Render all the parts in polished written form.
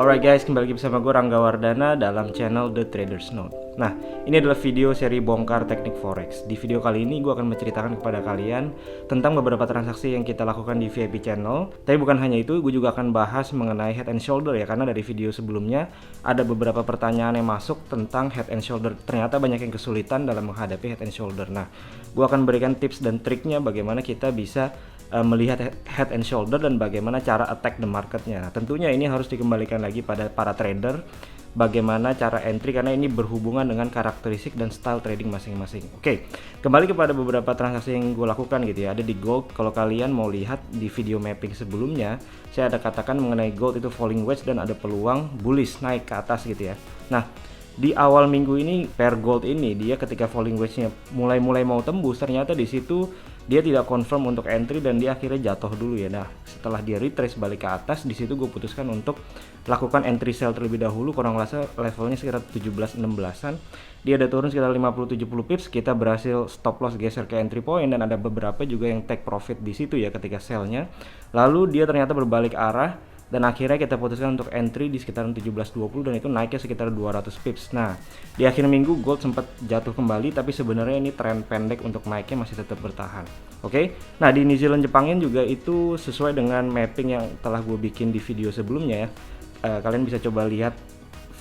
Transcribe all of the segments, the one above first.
Alright guys, kembali lagi bersama gue Rangga Wardana dalam channel The Traders Note. Nah, ini adalah video seri bongkar teknik forex. Di video kali ini gue akan menceritakan kepada kalian tentang beberapa transaksi yang kita lakukan di VIP channel. Tapi bukan hanya itu, gue juga akan bahas mengenai head and shoulder ya, karena dari video sebelumnya ada beberapa pertanyaan yang masuk tentang head and shoulder. Ternyata banyak yang kesulitan dalam menghadapi head and shoulder. Nah, gue akan berikan tips dan triknya bagaimana kita bisa melihat head and shoulder dan bagaimana cara attack the marketnya. Nah, tentunya ini harus dikembalikan lagi pada para trader, bagaimana cara entry, karena ini berhubungan dengan karakteristik dan style trading masing-masing. Oke, kembali kepada beberapa transaksi yang gue lakukan gitu ya. Ada di gold. Kalau kalian mau lihat di video mapping sebelumnya, saya ada katakan mengenai gold itu falling wedge dan ada peluang bullish naik ke atas gitu ya. Nah, di awal minggu ini pair gold ini dia ketika falling wedge-nya mulai mau tembus, ternyata di situ dia tidak confirm untuk entry dan dia akhirnya jatuh dulu ya. Nah, setelah dia retrace balik ke atas, di situ gue putuskan untuk lakukan entry sell terlebih dahulu. Kurang rasa levelnya sekitar 17-16an. Dia ada turun sekitar 50-70 pips, kita berhasil stop loss geser ke entry point dan ada beberapa juga yang take profit di situ ya ketika sell-nya. Lalu dia ternyata berbalik arah dan akhirnya kita putuskan untuk entry di sekitaran 17.20 dan itu naiknya sekitar 200 pips. Nah, di akhir minggu gold sempat jatuh kembali, tapi sebenarnya ini tren pendek untuk naiknya masih tetap bertahan. Oke. Nah, di New Zealand Jepang Yen juga itu sesuai dengan mapping yang telah gue bikin di video sebelumnya ya. Kalian bisa coba lihat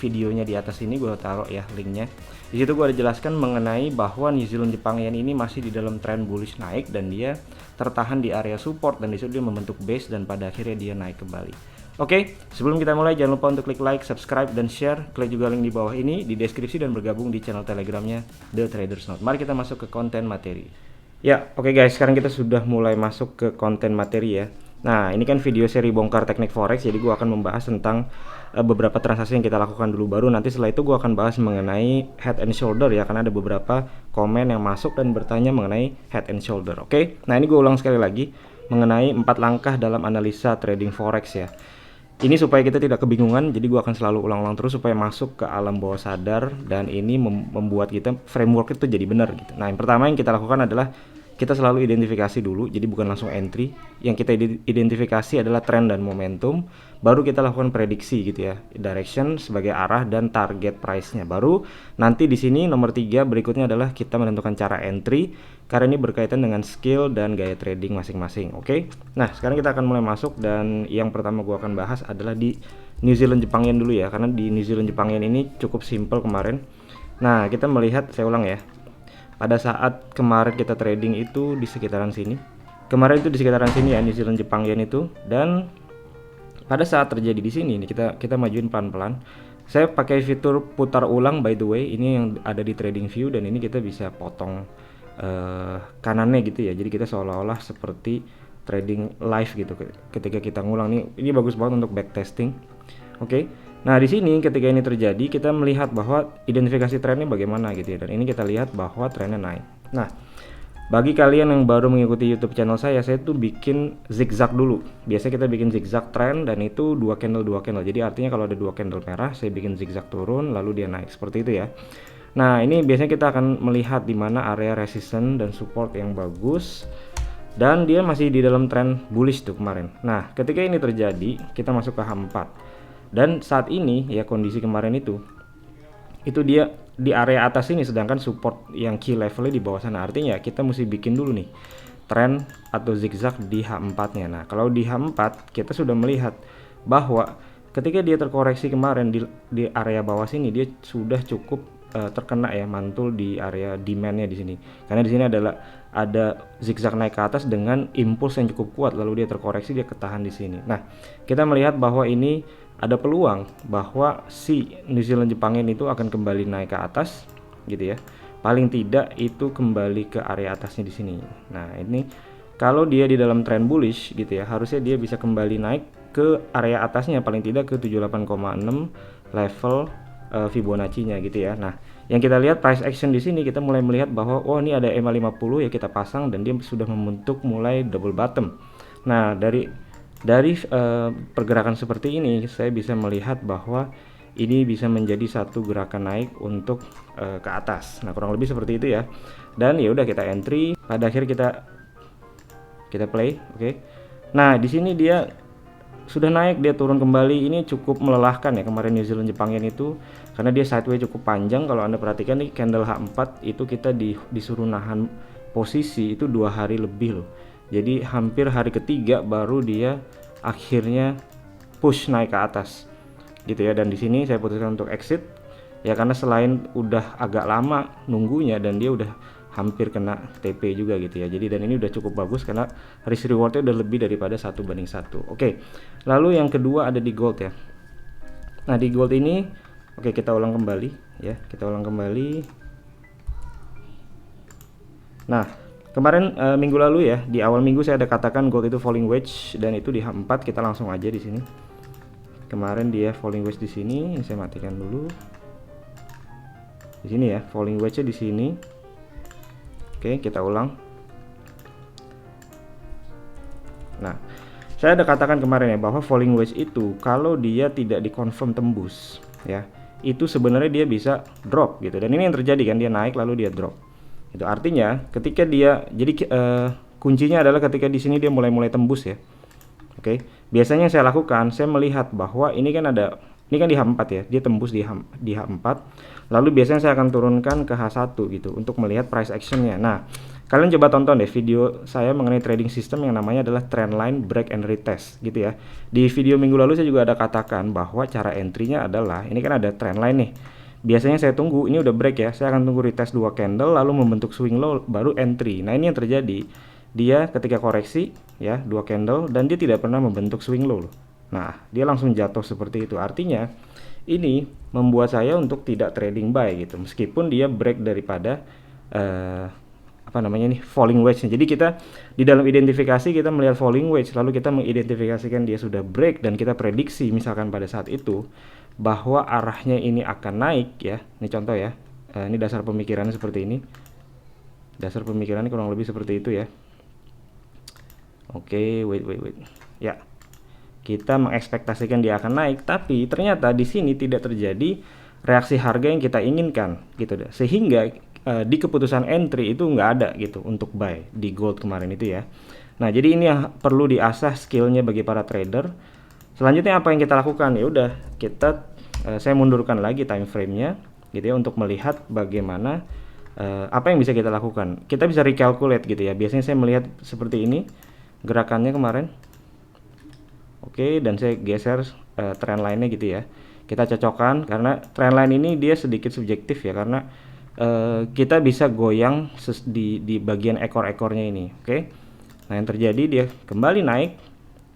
videonya di atas ini, gue taruh ya linknya. Di situ gue ada jelaskan mengenai bahwa New Zealand Jepang Yen ini masih di dalam tren bullish naik dan dia tertahan di area support dan di situ dia membentuk base dan pada akhirnya dia naik kembali. Oke, sebelum kita mulai jangan lupa untuk klik like, subscribe, dan share. Klik juga link di bawah ini di deskripsi dan bergabung di channel telegramnya The Traders Note. Mari kita masuk ke konten materi. Ya, oke guys, sekarang kita sudah mulai masuk ke konten materi ya. Nah, ini kan video seri bongkar teknik forex, jadi gue akan membahas tentang beberapa transaksi yang kita lakukan dulu. Baru nanti setelah itu gue akan bahas mengenai head and shoulder ya, karena ada beberapa komen yang masuk dan bertanya mengenai head and shoulder. Oke, nah ini gue ulang sekali lagi mengenai 4 langkah dalam analisa trading forex ya. Ini supaya kita tidak kebingungan, jadi gue akan selalu ulang-ulang terus supaya masuk ke alam bawah sadar dan ini membuat kita framework itu jadi benar gitu. Nah, yang pertama yang kita lakukan adalah kita selalu identifikasi dulu, jadi bukan langsung entry. Yang kita identifikasi adalah tren dan momentum, baru kita lakukan prediksi gitu ya, direction sebagai arah dan target price-nya. Baru nanti di sini nomor 3 berikutnya adalah kita menentukan cara entry, karena ini berkaitan dengan skill dan gaya trading masing-masing. Oke. Nah, sekarang kita akan mulai masuk dan yang pertama gua akan bahas adalah di New Zealand Jepang Yen dulu ya, karena di New Zealand Jepang Yen ini cukup simple kemarin. Nah, kita melihat, saya ulang ya. Pada saat kemarin kita trading itu di sekitaran sini. Kemarin itu di sekitaran sini ya, New Zealand Jepang Yen itu, dan pada saat terjadi di sini nih kita majuin pelan-pelan. Saya pakai fitur putar ulang by the way, ini yang ada di trading view dan ini kita bisa potong kanannya gitu ya. Jadi kita seolah-olah seperti trading live gitu ketika kita ngulang nih. Ini bagus banget untuk backtesting. Oke. Nah, di sini ketika ini terjadi kita melihat bahwa identifikasi trennya bagaimana gitu ya. Dan ini kita lihat bahwa trennya naik. Nah, bagi kalian yang baru mengikuti YouTube channel saya tuh bikin zigzag dulu. Biasanya kita bikin zigzag trend dan itu 2 candle. Jadi artinya kalau ada 2 candle merah, saya bikin zigzag turun lalu dia naik seperti itu ya. Nah, ini biasanya kita akan melihat di mana area resistance dan support yang bagus dan dia masih di dalam tren bullish tuh kemarin. Nah, ketika ini terjadi, kita masuk ke H4. Dan saat ini ya kondisi kemarin itu dia di area atas ini sedangkan support yang key levelnya di bawah sana. Artinya kita mesti bikin dulu nih tren atau zigzag di H4-nya. Nah, kalau di H4 kita sudah melihat bahwa ketika dia terkoreksi kemarin di area bawah sini dia sudah cukup terkena ya, mantul di area demand-nya di sini. Karena di sini ada zigzag naik ke atas dengan impuls yang cukup kuat lalu dia terkoreksi, dia ketahan di sini. Nah, kita melihat bahwa ini ada peluang bahwa si New Zealand Jepang Yen itu akan kembali naik ke atas gitu ya. Paling tidak itu kembali ke area atasnya di sini. Nah, ini kalau dia di dalam trend bullish gitu ya, harusnya dia bisa kembali naik ke area atasnya paling tidak ke 78,6 level Fibonacci-nya gitu ya. Nah, yang kita lihat price action di sini kita mulai melihat bahwa ini ada EMA 50 ya, kita pasang dan dia sudah membentuk mulai double bottom. Nah, dari pergerakan seperti ini saya bisa melihat bahwa ini bisa menjadi satu gerakan naik untuk ke atas. Nah, kurang lebih seperti itu ya. Dan ya udah kita entry, pada akhir kita play, oke. Nah, di sini dia sudah naik dia turun kembali. Ini cukup melelahkan ya kemarin New Zealand Jepang Yen itu, karena dia sideways cukup panjang. Kalau Anda perhatikan nih candle H4 itu kita disuruh nahan posisi itu 2 hari lebih loh. Jadi hampir hari ketiga baru dia akhirnya push naik ke atas gitu ya. Dan di sini saya putuskan untuk exit ya, karena selain udah agak lama nunggunya dan dia udah hampir kena TP juga gitu ya. Jadi dan ini udah cukup bagus karena risk rewardnya udah lebih daripada 1:1. Oke, lalu yang kedua ada di gold ya. Nah di gold ini oke, kita ulang kembali ya, kita ulang kembali. Nah kemarin minggu lalu ya, di awal minggu saya ada katakan gold itu falling wedge dan itu di H4. Kita langsung aja di sini. Kemarin dia falling wedge di sini, saya matikan dulu. Di sini ya, falling wedge-nya di sini. Oke, kita ulang. Nah, saya ada katakan kemarin ya bahwa falling wedge itu kalau dia tidak dikonfirm tembus ya, itu sebenarnya dia bisa drop gitu. Dan ini yang terjadi kan, dia naik lalu dia drop. Itu artinya ketika dia kuncinya adalah ketika di sini dia mulai tembus ya. Oke. Biasanya yang saya lakukan, saya melihat bahwa ini kan ini kan di H4 ya, dia tembus di H4. Lalu biasanya saya akan turunkan ke H1 gitu untuk melihat price actionnya. Nah, kalian coba tonton deh video saya mengenai trading system yang namanya adalah trendline break and retest gitu ya. Di video minggu lalu saya juga ada katakan bahwa cara entry-nya adalah ini kan ada trendline nih. Biasanya saya tunggu ini udah break ya, saya akan tunggu retest 2 candle lalu membentuk swing low baru entry. Nah, ini yang terjadi. Dia ketika koreksi ya 2 candle dan dia tidak pernah membentuk swing low. Nah, dia langsung jatuh seperti itu. Artinya ini membuat saya untuk tidak trading buy gitu. Meskipun dia break daripada falling wedge. Jadi kita di dalam identifikasi kita melihat falling wedge lalu kita mengidentifikasikan dia sudah break dan kita prediksi misalkan pada saat itu bahwa arahnya ini akan naik ya. Ini contoh ya. Ini dasar pemikirannya seperti ini. Dasar pemikirannya kurang lebih seperti itu ya. Oke, wait. Ya. Kita mengekspektasikan dia akan naik, tapi ternyata di sini tidak terjadi reaksi harga yang kita inginkan gitu deh. Sehingga di keputusan entry itu nggak ada gitu untuk buy di gold kemarin itu ya. Nah, jadi ini yang perlu diasah skillnya bagi para trader. Selanjutnya apa yang kita lakukan? Ya udah, saya mundurkan lagi time frame-nya gitu ya untuk melihat bagaimana apa yang bisa kita lakukan. Kita bisa recalculate gitu ya. Biasanya saya melihat seperti ini gerakannya kemarin. Oke, dan saya geser trend line-nya gitu ya. Kita cocokkan karena trend line ini dia sedikit subjektif ya, karena kita bisa goyang di bagian ekor-ekornya ini. Oke. Nah, yang terjadi dia kembali naik.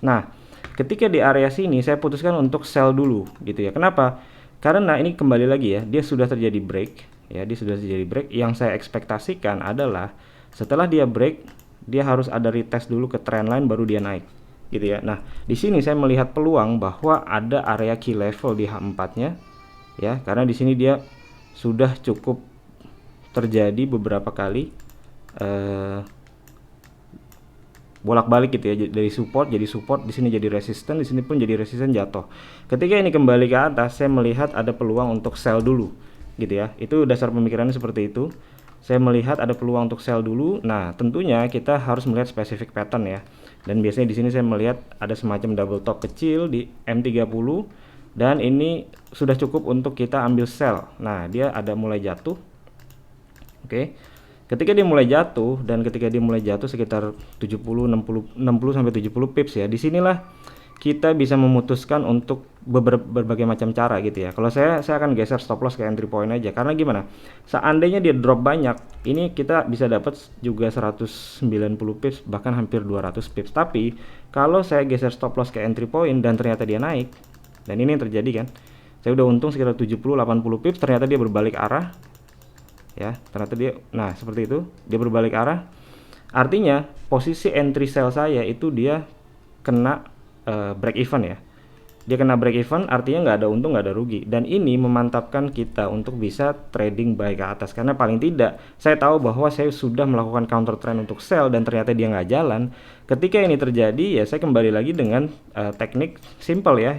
Nah, ketika di area sini saya putuskan untuk sell dulu gitu ya. Kenapa? Karena ini kembali lagi ya, dia sudah terjadi break ya, dia sudah terjadi break. Yang saya ekspektasikan adalah setelah dia break, dia harus ada retest dulu ke trend line baru dia naik gitu ya. Nah, di sini saya melihat peluang bahwa ada area key level di H4-nya ya, karena di sini dia sudah cukup terjadi beberapa kali bolak-balik gitu ya, dari support jadi support, di sini jadi resisten, di sini pun jadi resisten jatuh. Ketika ini kembali ke atas, saya melihat ada peluang untuk sell dulu gitu ya. Itu dasar pemikirannya seperti itu. Saya melihat ada peluang untuk sell dulu. Nah, tentunya kita harus melihat spesifik pattern ya. Dan biasanya di sini saya melihat ada semacam double top kecil di M30 dan ini sudah cukup untuk kita ambil sell. Nah, dia ada mulai jatuh. Oke. Ketika dia mulai jatuh dan ketika dia mulai jatuh sekitar 60 sampai 70 pips ya. Disinilah kita bisa memutuskan untuk berbagai macam cara gitu ya. Kalau saya akan geser stop loss ke entry point aja, karena gimana? Seandainya dia drop banyak, ini kita bisa dapat juga 190 pips bahkan hampir 200 pips. Tapi kalau saya geser stop loss ke entry point dan ternyata dia naik, dan ini yang terjadi kan, saya udah untung sekitar 70-80 pips, ternyata dia berbalik arah ya, ternyata dia, nah seperti itu, dia berbalik arah. Artinya posisi entry sell saya itu dia kena break even ya. Dia kena break even, artinya nggak ada untung nggak ada rugi, dan ini memantapkan kita untuk bisa trading buy ke atas. Karena paling tidak saya tahu bahwa saya sudah melakukan counter trend untuk sell dan ternyata dia nggak jalan. Ketika ini terjadi ya saya kembali lagi dengan teknik simple ya,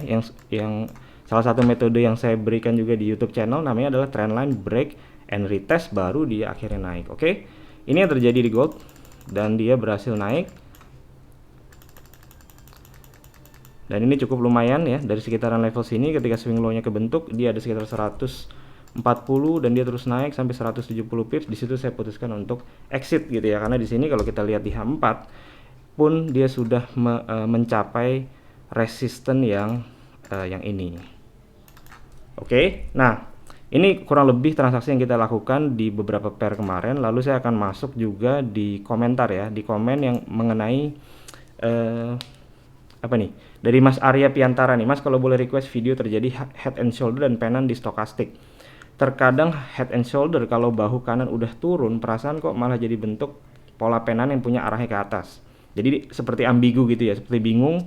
yang salah satu metode yang saya berikan juga di YouTube channel, namanya adalah trendline break and retest baru dia akhirnya naik. Oke, ini yang terjadi di gold dan dia berhasil naik. Dan ini cukup lumayan ya, dari sekitaran level sini ketika swing low-nya kebentuk, dia ada sekitar 140 dan dia terus naik sampai 170 pips. Di situ saya putuskan untuk exit gitu ya, karena di sini kalau kita lihat di H4 pun dia sudah mencapai resisten yang ini. Oke. Nah, ini kurang lebih transaksi yang kita lakukan di beberapa pair kemarin. Lalu saya akan masuk juga di komentar ya, di komen yang mengenai apa nih, dari Mas Arya Piantara nih. Mas, kalau boleh request video terjadi head and shoulder dan pennant di stokastik. Terkadang head and shoulder kalau bahu kanan udah turun, perasaan kok malah jadi bentuk pola pennant yang punya arahnya ke atas. Jadi seperti ambigu gitu ya, seperti bingung,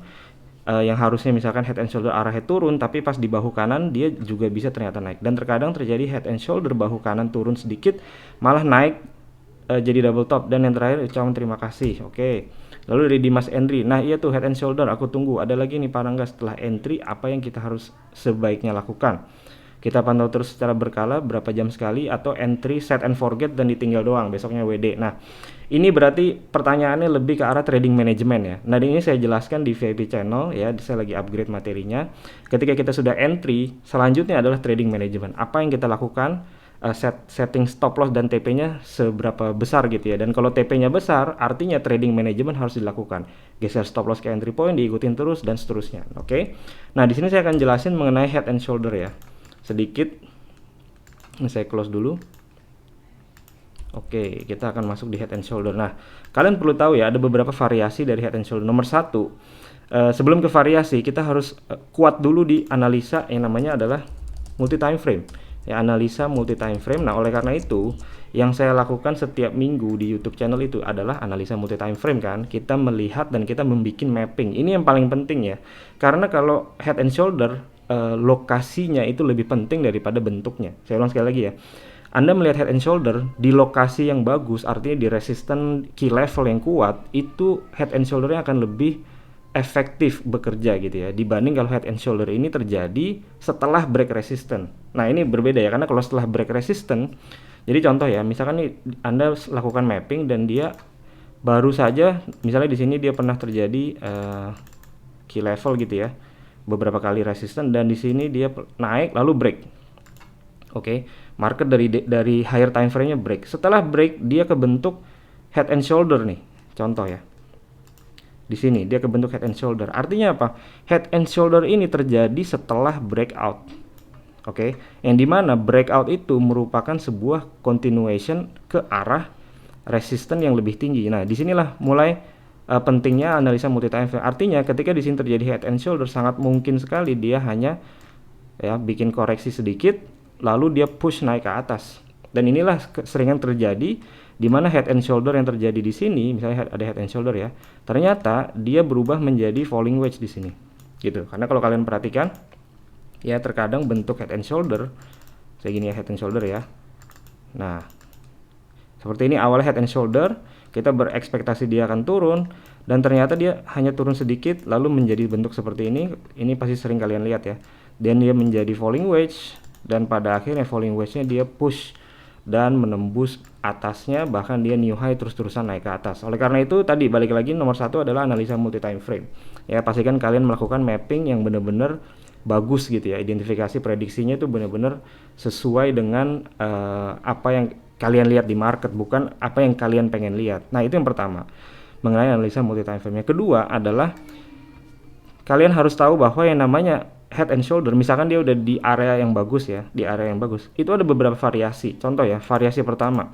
yang harusnya misalkan head and shoulder arahnya turun, tapi pas di bahu kanan dia juga bisa ternyata naik. Dan terkadang terjadi head and shoulder bahu kanan turun sedikit malah naik jadi double top. Dan yang terakhir ucapan terima kasih. Oke. Lalu dari Dimas Endri, nah iya tuh head and shoulder, aku tunggu. Ada lagi nih Parangga, setelah entry apa yang kita harus sebaiknya lakukan? Kita pantau terus secara berkala, berapa jam sekali, atau entry set and forget dan ditinggal doang, besoknya WD. Nah, ini berarti pertanyaannya lebih ke arah trading management ya. Nah, ini saya jelaskan di VIP channel ya, saya lagi upgrade materinya. Ketika kita sudah entry, selanjutnya adalah trading management. Apa yang kita lakukan? Setting stop loss dan TP-nya seberapa besar gitu ya. Dan kalau TP-nya besar, artinya trading management harus dilakukan. Geser stop loss ke entry point, diikutin terus dan seterusnya. Oke. Nah, di sini saya akan jelasin mengenai head and shoulder ya. Sedikit. Ini saya close dulu. Oke, kita akan masuk di head and shoulder. Nah, kalian perlu tahu ya, ada beberapa variasi dari head and shoulder. Nomor satu, sebelum ke variasi, kita harus kuat dulu di analisa yang namanya adalah multi time frame. Ya, analisa multi time frame. Nah, oleh karena itu yang saya lakukan setiap minggu di YouTube channel itu adalah analisa multi time frame kan. Kita melihat dan kita membuat mapping. Ini yang paling penting ya. Karena kalau head and shoulder lokasinya itu lebih penting daripada bentuknya. Saya ulang sekali lagi ya. Anda melihat head and shoulder di lokasi yang bagus, artinya di resisten key level yang kuat, itu head and shoulder-nya akan lebih efektif bekerja gitu ya, dibanding kalau head and shoulder ini terjadi setelah break resistance. Nah, ini berbeda ya, karena kalau setelah break resistance, jadi contoh ya, misalkan nih Anda lakukan mapping dan dia baru saja, misalnya di sini dia pernah terjadi key level gitu ya, beberapa kali resistance, dan di sini dia naik lalu break. Oke, market dari higher time frame-nya break. Setelah break dia kebentuk head and shoulder nih, contoh ya. Di sini dia kebentuk head and shoulder. Artinya apa? Head and shoulder ini terjadi setelah breakout. Oke, yang dimana breakout itu merupakan sebuah continuation ke arah resistance yang lebih tinggi. Nah, disinilah mulai pentingnya analisa multi time frame. Artinya ketika di sini terjadi head and shoulder, sangat mungkin sekali dia hanya ya bikin koreksi sedikit, lalu dia push naik ke atas. Dan inilah seringan terjadi di mana head and shoulder yang terjadi di sini, misalnya ada head and shoulder ya, ternyata dia berubah menjadi falling wedge di sini, gitu. Karena kalau kalian perhatikan, ya terkadang bentuk head and shoulder, kayak gini ya head and shoulder ya. Nah, seperti ini awalnya head and shoulder, kita berekspektasi dia akan turun, dan ternyata dia hanya turun sedikit, lalu menjadi bentuk seperti ini. Ini pasti sering kalian lihat ya. Dan dia menjadi falling wedge, dan pada akhirnya falling wedge-nya dia push dan menembus atasnya, bahkan dia new high terus-terusan naik ke atas. Oleh karena itu tadi balik lagi nomor satu adalah analisa multi time frame. Ya, pastikan kalian melakukan mapping yang benar-benar bagus gitu ya. Identifikasi prediksinya itu benar-benar sesuai dengan apa yang kalian lihat di market, bukan apa yang kalian pengen lihat. Nah, itu yang pertama mengenai analisa multi time frame. Yang kedua adalah kalian harus tahu bahwa yang namanya head and shoulder, misalkan dia udah di area yang bagus ya, di area yang bagus, itu ada beberapa variasi. Contoh ya, variasi pertama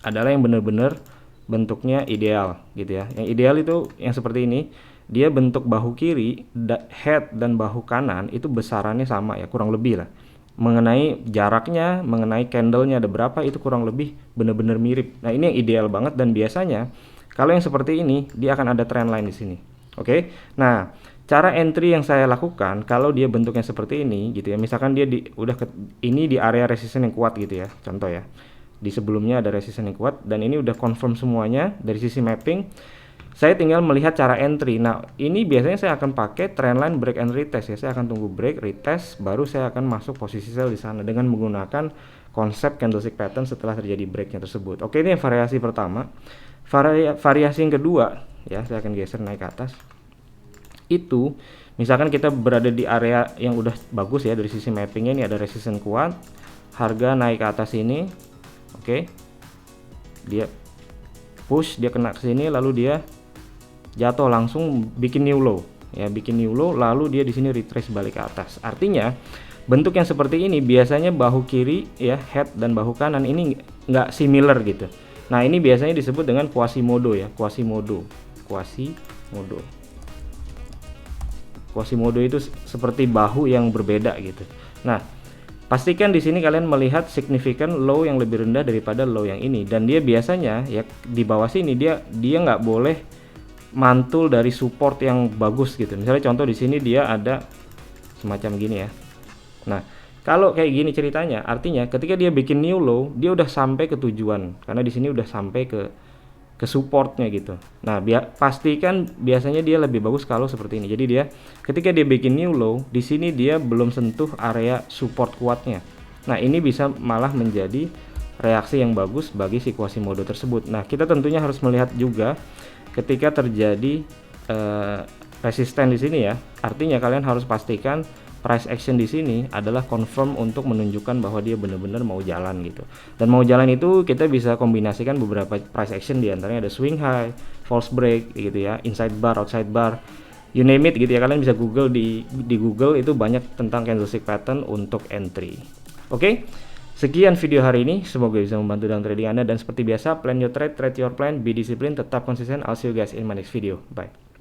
adalah yang benar-benar bentuknya ideal gitu ya. Yang ideal itu yang seperti ini, dia bentuk bahu kiri, head dan bahu kanan itu besarannya sama ya, kurang lebih lah. Mengenai jaraknya, mengenai candlenya ada berapa, itu kurang lebih benar-benar mirip. Nah, ini yang ideal banget, dan biasanya kalau yang seperti ini dia akan ada trend line di sini. Oke. Nah, cara entry yang saya lakukan kalau dia bentuknya seperti ini gitu ya, misalkan dia ini di area resistance yang kuat gitu ya, contoh ya, di sebelumnya ada resistance yang kuat dan ini udah confirm semuanya dari sisi mapping, saya tinggal melihat cara entry. Nah, ini biasanya saya akan pakai trendline break and retest ya, saya akan tunggu break, retest, baru saya akan masuk posisi sell di sana dengan menggunakan konsep candlestick pattern setelah terjadi breaknya tersebut. Oke, ini yang variasi pertama. Variasi yang kedua ya, saya akan geser naik ke atas. itu misalkan kita berada di area yang udah bagus ya dari sisi mappingnya, ini ada resistance kuat, harga naik ke atas ini, oke, dia push, dia kena ke sini, lalu dia jatuh langsung bikin new low ya, bikin new low, lalu dia di sini retrace balik ke atas. Artinya bentuk yang seperti ini biasanya bahu kiri ya, head, dan bahu kanan ini nggak similar gitu. Nah ini biasanya disebut dengan Quasimodo ya, Quasimodo itu seperti bahu yang berbeda gitu. Nah, pastikan di sini kalian melihat signifikan low yang lebih rendah daripada low yang ini, dan dia biasanya ya di bawah sini dia nggak boleh mantul dari support yang bagus gitu. Misalnya contoh di sini dia ada semacam gini ya. Nah, kalau kayak gini ceritanya, artinya ketika dia bikin new low, dia udah sampai ke tujuan karena di sini udah sampai ke supportnya gitu. Nah, pastikan biasanya dia lebih bagus kalau seperti ini. Jadi dia ketika dia bikin new low, di sini dia belum sentuh area support kuatnya. Nah, ini bisa malah menjadi reaksi yang bagus bagi si Quasimodo tersebut. Nah, kita tentunya harus melihat juga ketika terjadi resisten di sini ya. Artinya kalian harus pastikan price action di sini adalah confirm untuk menunjukkan bahwa dia benar-benar mau jalan gitu. Dan mau jalan itu kita bisa kombinasikan beberapa price action, di antaranya ada swing high, false break gitu ya, inside bar, outside bar, you name it gitu ya. Kalian bisa Google di Google, itu banyak tentang candlestick pattern untuk entry. Oke. Sekian video hari ini, semoga bisa membantu dalam trading Anda, dan seperti biasa, plan your trade, trade your plan, be disciplined, tetap konsisten. I'll see you guys in my next video. Bye.